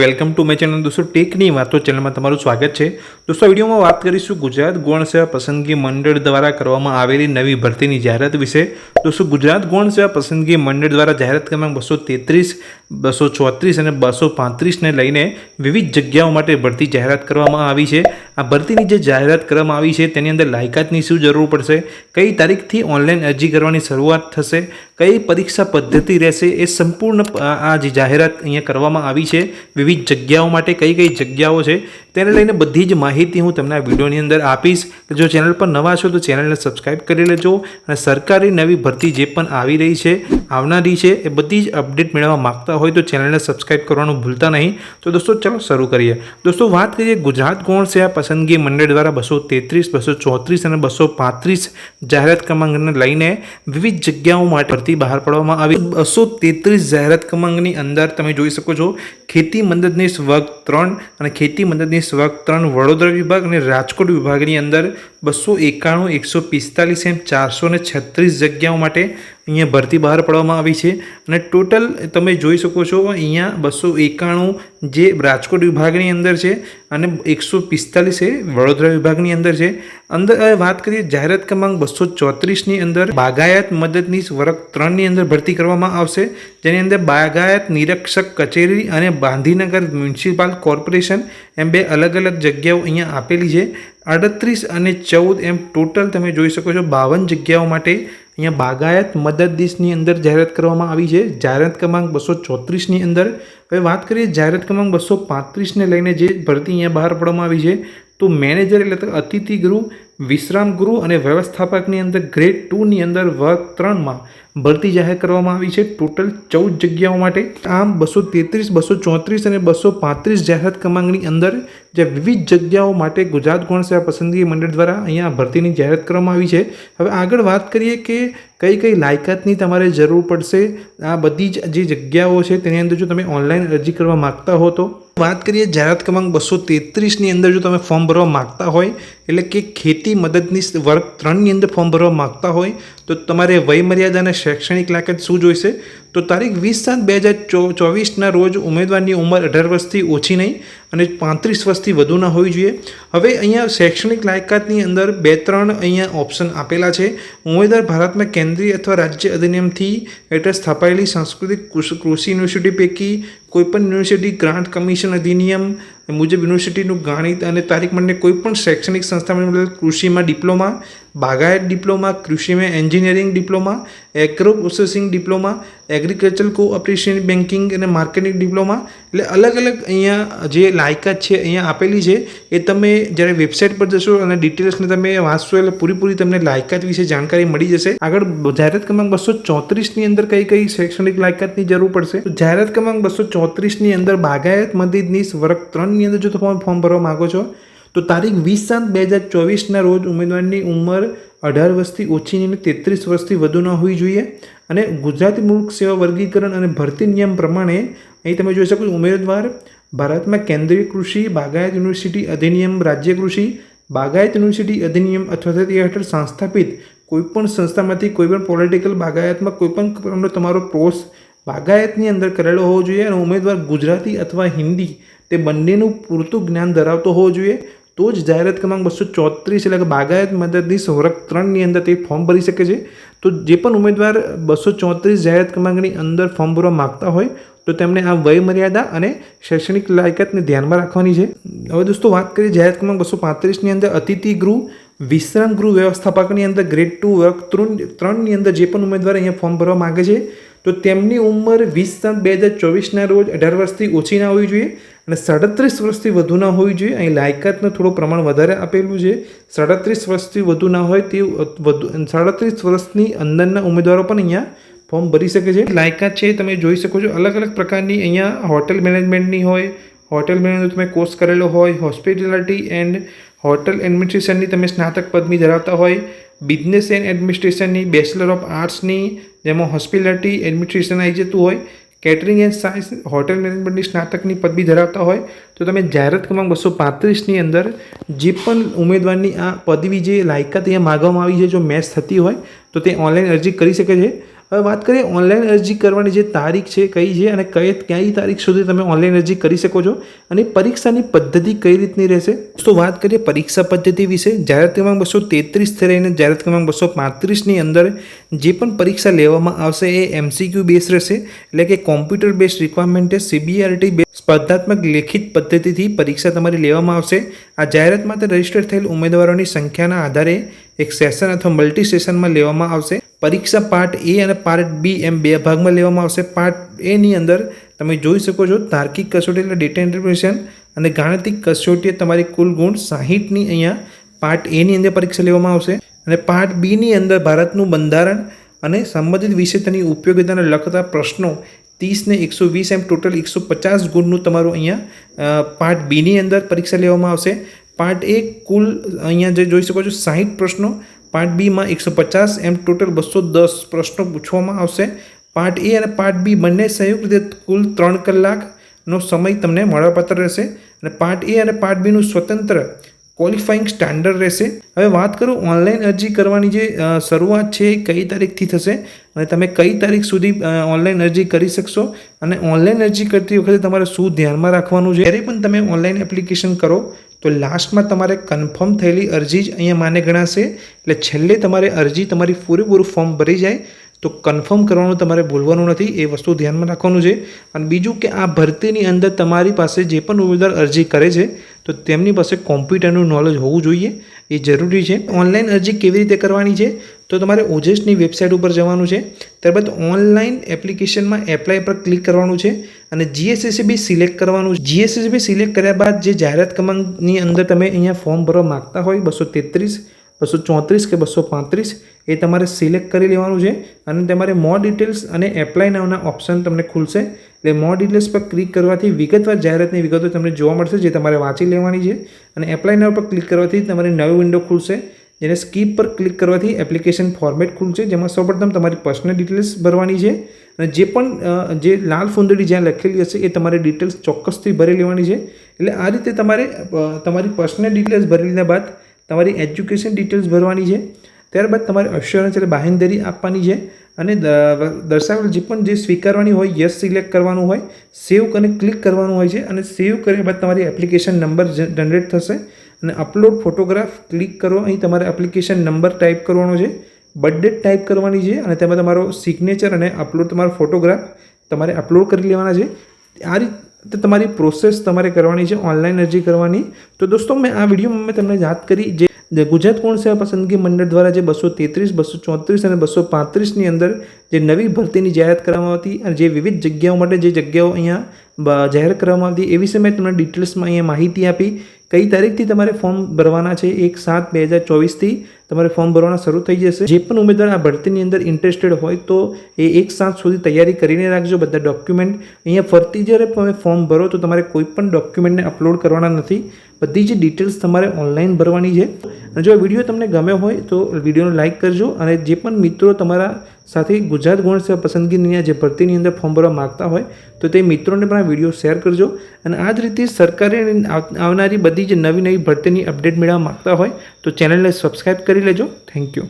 Welcome to my channel દોસ્તો ટેકની વાતો ચેનલમાં તમારું સ્વાગત છે। દોસ્તો વિડીયોમાં વાત કરીશું ગુજરાત ગૌણ સેવા પસંદગી મંડળ દ્વારા કરવામાં આવેલી નવી ભરતીની જાહેરાત વિશે। દોસ્તો ગુજરાત ગૌણ સેવા પસંદગી મંડળ દ્વારા જાહેરાત ક્રમાંક 233, 234 અને 235ને લઈને વિવિધ જગ્યાઓ માટે ભરતી જાહેરાત કરવામાં આવી છે। આ ભરતીની જે જાહેરાત કરવામાં આવી છે તેની અંદર લાયકાતની શું જરૂર પડશે, કઈ તારીખથી ઓનલાઈન અરજી કરવાની શરૂઆત થશે, કઈ પરીક્ષા પદ્ધતિ રહેશે, એ સંપૂર્ણ આ જે જાહેરાત અહીંયા કરવામાં આવી છે। વિવિધ જગ્યાઓ માટે કઈ કઈ જગ્યાઓ છે તેને લઈને બધી જ માહિતી હું તમને આ વિડીયોની અંદર આપીશ। જો ચેનલ પર નવા છો તો ચેનલને સબસ્ક્રાઈબ કરી લેજો અને સરકારી નવી ભરતી જે પણ આવી રહી છે, આવનારી છે, એ બધી જ અપડેટ મેળવવા માગતા હોય તો ચેનલને સબસ્ક્રાઈબ કરવાનું ભૂલતા નહીં। તો દોસ્તો ચલો શરૂ કરીએ। દોસ્તો વાત કરીએ ગુજરાત ગૌણ સેવા પસંદગી મંડળ દ્વારા 233, 234 અને 235 જાહેરાત ક્રમાંકને લઈને વિવિધ જગ્યાઓ માટે ભરતી બહાર પાડવામાં આવી। 233 જાહેરાત ક્રમાંકની અંદર તમે જોઈ શકો છો ખેતી મદદનીશ વર્ગ 3 અને ખેતી મદદનીશ વર્ગ 3 વડોદરા વિભાગ અને રાજકોટ વિભાગની અંદર 291, 145 એમ 436 જગ્યાઓ માટે અહીંયા ભરતી બહાર પાડવામાં આવી છે। અને ટોટલ તમે જોઈ શકો છો અહીંયા 291 જે રાજકોટ વિભાગની અંદર છે અને 145 એ વડોદરા વિભાગની અંદર છે। અંદર વાત કરીએ જાહેરાત ક્રમાંક 234ની અંદર બાગાયત મદદનીશ વર્ગ 3ની અંદર ભરતી કરવામાં આવશે, જેની અંદર બાગાયત નિરીક્ષક કચેરી અને ગાંધીનગર મ્યુનિસિપલ કોર્પોરેશન એમ બે અલગ અલગ જગ્યાઓ અહીંયા આપેલી છે। 38 અને 14 એમ ટોટલ તમે જોઈ શકો છો 52 જગ્યાઓ માટે અહીંયા બાગાયત મદદનીશની અંદર જાહેરાત કરવામાં આવી છે। જાહેરાત ક્રમાંક 234ની અંદર હવે વાત કરીએ જાહેરાત ક્રમાંક 235ને લઈને જે ભરતી અહીંયા બહાર પાડવામાં આવી છે તો મેનેજર એટલે અતિથિ ગૃહ, વિશ્રામ ગૃહ અને વ્યવસ્થાપકની અંદર ગ્રેડ 2ની અંદર વર્ગ 3માં ભરતી જાહેર કરવામાં આવી છે ટોટલ 14 જગ્યાઓ માટે। આમ 233, 234 અને 235 જાહેરાત ક્રમાંકની અંદર જે વિવિધ જગ્યાઓ માટે ગુજરાત ગૌણ સેવા પસંદગી મંડળ દ્વારા અહીંયા ભરતીની જાહેરાત કરવામાં આવી છે। હવે આગળ વાત કરીએ કે કઈ કઈ લાયકાતની તમારે જરૂર પડશે। આ બધી જ જે જગ્યાઓ છે તેની અંદર જો તમે ઓનલાઈન અરજી કરવા માગતા હો તો વાત કરીએ જાહેરાત ક્રમાંક 233ની અંદર જો તમે ફોર્મ ભરવા માગતા હોય એટલે કે ખેતી મદદનીશ વર્ગ 3ની અંદર ફોર્મ ભરવા માગતા હોય તો તમારે વયમર્યાદા અને શૈક્ષણિક લાયકાત શું જોઈશે તો તારીખ 20/7/2024ના રોજ ઉમેદવારની ઉંમર 18 વર્ષથી ઓછી નહીં અને 35 વર્ષથી વધુ ના હોવી જોઈએ। હવે અહીંયા શૈક્ષણિક લાયકાતની અંદર 2-3 અહીંયા ઓપ્શન આપેલા છે। ઉમેદવાર ભારતમાં કેન્દ્રીય અથવા રાજ્ય અધિનિયમથી હેઠળ સ્થાપાયેલી સાંસ્કૃતિક કૃષિ યુનિવર્સિટી પૈકી કોઈપણ યુનિવર્સિટી ગ્રાન્ટ કમિશન અધિનિયમ મુજબ યુનિવર્સિટીનું ગણિત અને તારીખ માટે કોઈપણ શૈક્ષણિક સંસ્થામાં કૃષિમાં ડિપ્લોમા, બાગાયત ડિપ્લોમા, કૃષિમાં engineering diploma, agro processing diploma, agriculture cooperation banking અને માર્કેટિંગ ડિપ્લોમા, એટલે અલગ અલગ અહીંયા જે લાયકાત છે અહીંયા આપેલી છે। એ તમે જ્યારે વેબસાઇટ પર જશો અને ડિટેલ્સને તમે વાંચશો એટલે પૂરી તમને લાયકાત વિશે જાણકારી મળી જશે। આગળ જાહેરાત ક્રમાંક 234ની અંદર કઈ કઈ શૈક્ષણિક લાયકાતની જરૂર પડશે તો જાહેરાત ક્રમાંક 234ની અંદર બાગાયત મદદનીશ વર્ગ 3ની અંદર જો તમે ફોર્મ ભરવા માંગો છો તો તારીખ 20/7/2024ના રોજ ઉમેદવારની ઉંમર 18 વર્ષથી ઓછી અને 33 વર્ષથી વધુ ન હોવી જોઈએ અને ગુજરાતી મુલ્ક સેવા વર્ગીકરણ અને ભરતી નિયમ પ્રમાણે અહીં તમે જોઈ શકો ઉમેદવાર ભારતમાં કેન્દ્રીય કૃષિ બાગાયત યુનિવર્સિટી અધિનિયમ, રાજ્ય કૃષિ બાગાયત યુનિવર્સિટી અધિનિયમ અથવા તે હેઠળ સંસ્થાપિત કોઈપણ સંસ્થામાંથી કોઈપણ પોલિટિકલ બાગાયતમાં કોઈપણ પ્રકારનો તમારો કોર્સ બાગાયતની અંદર કરેલો હોવો જોઈએ અને ઉમેદવાર ગુજરાતી અથવા હિન્દી તે બંનેનું પૂરતું જ્ઞાન ધરાવતો હોવો જોઈએ તો જ જાહેરાત ક્રમાંક 234 એટલે કે બાગાયત મદદનીશ વર્ગ 3ની અંદર તે ફોર્મ ભરી શકે છે। તો જે પણ ઉમેદવાર 234 જાહેરાત ક્રમાંકની અંદર ફોર્મ ભરવા માગતા હોય તો તેમણે આ વયમર્યાદા અને શૈક્ષણિક લાયકાતને ધ્યાનમાં રાખવાની છે। હવે દોસ્તો વાત કરીએ જાહેરાત ક્રમાંક 235ની અંદર અતિથિ ગૃહ, વિશ્રામ ગૃહ વ્યવસ્થાપકની અંદર ગ્રેડ 2 વર્ગ 3ની અંદર જે પણ ઉમેદવાર અહીંયા ફોર્મ ભરવા માગે છે તો તેમની ઉંમર 20/7/2024ના રોજ 18 વર્ષથી ઓછી ના હોવી જોઈએ અને 37 વર્ષથી વધુ ના હોવી જોઈએ। અહીં લાયકાતનું થોડું પ્રમાણ વધારે આપેલું છે, 37 વર્ષથી વધુ ના હોય તે 37 વર્ષની અંદરના ઉમેદવારો પણ અહીંયા ફોર્મ ભરી શકે છે। લાયકાત છે તમે જોઈ શકો છો અલગ અલગ પ્રકારની અહીંયા હોટેલ મેનેજમેન્ટની હોય, હોટેલ મેનેજમેન્ટ તમે કોર્સ કરેલો હોય, હોસ્પિટાલિટી એન્ડ હોટેલ એડમિનિસ્ટ્રેશનની તમે સ્નાતક પદવી ધરાવતા હોય, બિઝનેસ એન્ડ એડમિનિસ્ટ્રેશનની બેચલર ઓફ આર્ટ્સની જેમાં હોસ્પિટાલિટી એડમિનિસ્ટ્રેશન આવી જતું હોય, કેટરિંગ એન્ડ સાયન્સ હોટેલ મેનેજમેન્ટની સ્નાતકની પદવી ધરાવતા હોય તો તમે જાહેરાત ક્રમાંક 235ની અંદર જે પણ ઉમેદવારની આ પદવી જે લાયકાત અહીંયા માગવામાં આવી છે જો મેચ થતી હોય તો તે ઓનલાઈન અરજી કરી શકે છે। હવે વાત કરીએ ઓનલાઈન અરજી કરવાની જે તારીખ છે કઈ છે અને કઈ તારીખ સુધી તમે ઓનલાઈન અરજી કરી શકો છો અને પરીક્ષાની પદ્ધતિ કઈ રીતની રહેશે. તો વાત કરીએ પરીક્ષા પદ્ધતિ વિશે. જાહેરાત ક્રમાંક 233 લઈને જાહેરાત ક્રમાંક 235ની અંદર જે પણ પરીક્ષા લેવામાં આવશે એ MCQ બેઝ રહેશે, એટલે કે computer base requirement CBRT base સ્પર્ધાત્મક લેખિત પદ્ધતિથી પરીક્ષા તમારી લેવામાં આવશે. આ જાહેરાત માટે રજીસ્ટર થયેલ ઉમેદવારોની સંખ્યાના આધારે એક સેશન અથવા મલ્ટી સેશનમાં લેવામાં આવશે. પરીક્ષા પાર્ટ A અને પાર્ટ B એમ બે ભાગમાં લેવામાં આવશે. પાર્ટ A ની અંદર તમે જોઈ શકો છો તાર્કિક કસોટી એટલે ડેટા ઇન્ટરપ્રિટેશન અને ગાણિતિક કસોટીએ તમારી કુલ ગુણ 60ની અહીંયા પાર્ટ A ની અંદર પરીક્ષા લેવામાં આવશે અને પાર્ટ B ની અંદર ભારતનું બંધારણ અને સંબંધિત વિશે તેની ઉપયોગિતાને લગતા પ્રશ્નો 30 ને 120 એમ ટોટલ 150 ગુણનું તમારું અહીંયા પાર્ટ B ની અંદર પરીક્ષા લેવામાં આવશે. પાર્ટ A કુલ અહીંયા જે જોઈ શકો છો 60 પ્રશ્નો, પાર્ટ બીમાં 150 એમ ટોટલ 210 પ્રશ્નો પૂછવામાં આવશે. પાર્ટ A અને પાર્ટ B બંને સંયુક્ત રીતે કુલ 3 કલાકનો સમય તમને મળવાપાત્ર રહેશે અને પાર્ટ A અને પાર્ટ બીનું સ્વતંત્ર ક્વોલિફાઈંગ સ્ટાન્ડર્ડ રહેશે. હવે વાત કરું ઓનલાઈન અરજી કરવાની જે શરૂઆત છે એ કઈ તારીખથી થશે અને તમે કઈ તારીખ સુધી ઓનલાઈન અરજી કરી શકશો અને ઓનલાઈન અરજી કરતી વખતે તમારે શું ધ્યાનમાં રાખવાનું છે. જ્યારે પણ તમે ઓનલાઈન એપ્લિકેશન કરો તો લાસ્ટમાં તમારે કન્ફર્મ થયેલી અરજી જ અહીંયા માને ગણાશે. એટલે છેલ્લે તમારે અરજી તમારી પૂરેપૂરું ફોર્મ ભરી જાય તો કન્ફર્મ કરવાનું તમારે ભૂલવાનું નથી, એ વસ્તુ ધ્યાનમાં રાખવાનું છે. અને બીજું કે આ ભરતીની અંદર તમારી પાસે જે પણ ઉમેદવાર અરજી કરે છે તો તેમની પાસે કોમ્પ્યુટરનું નોલેજ હોવું જોઈએ, એ જરૂરી છે. ઓનલાઈન અરજી કેવી રીતે કરવાની છે તો તમારે ઓજસની વેબસાઇટ ઉપર જવાનું છે. ત્યારબાદ ઓનલાઈન એપ્લિકેશનમાં એપ્લાય પર ક્લિક કરવાનું છે અને GSSB સિલેક્ટ કરવાનું છે. GSSB સિલેક્ટ કર્યા બાદ જે જાહેરાત ક્રમાંકની અંદર તમે અહીંયા ફોર્મ ભરવા માગતા હોય 233, 234 કે 235 એ તમારે સિલેક્ટ કરી લેવાનું છે અને તમારે મોર ડિટેલ્સ અને એપ્લાય નાવના ઓપ્શન તમને ખુલશે. એટલે મોર ડિટેલ્સ પર ક્લિક કરવાથી વિગતવાર જાહેરાતની વિગતો તમને જોવા મળશે જે તમારે વાંચી લેવાની છે અને એપ્લાય નાવ પર ક્લિક કરવાથી તમારી નવી વિન્ડો ખુલશે, જેને સ્કીપ પર ક્લિક કરવાથી એપ્લિકેશન ફોર્મેટ ખુલશે, જેમાં સૌપ્રથમ તમારી પર્સનલ ડિટેલ્સ ભરવાની છે અને જે પણ જે લાલ ફૂંદડી જ્યાં લખેલી હશે એ તમારી ડિટેલ્સ ચોક્કસથી ભરી લેવાની છે. એટલે આ રીતે તમારે તમારી પર્સનલ ડિટેલ્સ ભરી લીધા બાદ તમારી એજ્યુકેશન ડિટેલ્સ ભરવાની છે. ત્યારબાદ તમારે અશ્યોરન્સ એટલે બાહેંધરી આપવાની છે અને દર્શાવેલ જે પણ જે સ્વીકારવાની હોય યસ સિલેક્ટ કરવાનું હોય, સેવ અને ક્લિક કરવાનું હોય છે અને સેવ કર્યા બાદ તમારી એપ્લિકેશન નંબર જનરેટ થશે અને અપલોડ ફોટોગ્રાફ ક્લિક કરો. અહીં તમારે એપ્લિકેશન નંબર ટાઈપ કરવાનો છે, બર્થ ડેટ ટાઈપ કરવાની છે અને તેમાં તમારો સિગ્નેચર અને અપલોડ તમારો ફોટોગ્રાફ તમારે અપલોડ કરી લેવાના છે. આ રીતે તમારી પ્રોસેસ તમારે કરવાની છે ઓનલાઈન અરજી કરવાની. તો દોસ્તો મેં આ વિડીયોમાં મેં તમને યાદ કરી જે ગુજરાત ગૌણ સેવા પસંદગી મંડળ દ્વારા જે 233, 234 અને 235ની અંદર જે નવી ભરતીની જાહેરાત કરવામાં આવતી અને જે વિવિધ જગ્યાઓ માટે જે જગ્યાઓ અહીંયા જાહેર કરવામાં આવતી એ વિશે મેં તમને ડિટેલ્સમાં અહીંયા માહિતી આપી. કઈ તારીખથી તમારે ફોર્મ ભરવાના છે 1/7/2024થી તમારે ફોર્મ ભરવાના શરૂ થઈ જશે. જે પણ ઉમેદવાર આ ભરતીની અંદર ઇન્ટરેસ્ટેડ હોય તો એ 1/7 સુધી તૈયારી કરીને રાખજો. બધા ડોક્યુમેન્ટ અહીંયા ફરતી જ્યારે તમે ફોર્મ ભરો તો તમારે કોઈ પણ ડોક્યુમેન્ટને અપલોડ કરવાના નથી, બધી જ ડિટેલ્સ તમારે ઓનલાઈન ભરવાની છે. અને જો આ વિડીયો તમને ગમે હોય તો વિડીયોને લાઇક કરજો અને જે પણ મિત્રો તમારા સાથે ગુજરાત ગૌણ સેવા પસંદગીની જે ભરતીની અંદર ફોર્મ ભરવા માગતા હોય તો તે મિત્રોને પણ આ વિડીયો શેર કરજો. અને આ જ રીતે સરકારે આવનારી બધી જ નવી ભરતીની અપડેટ મેળવવા માગતા હોય તો ચેનલને સબસ્ક્રાઈબ કરી લેજો. Thank you.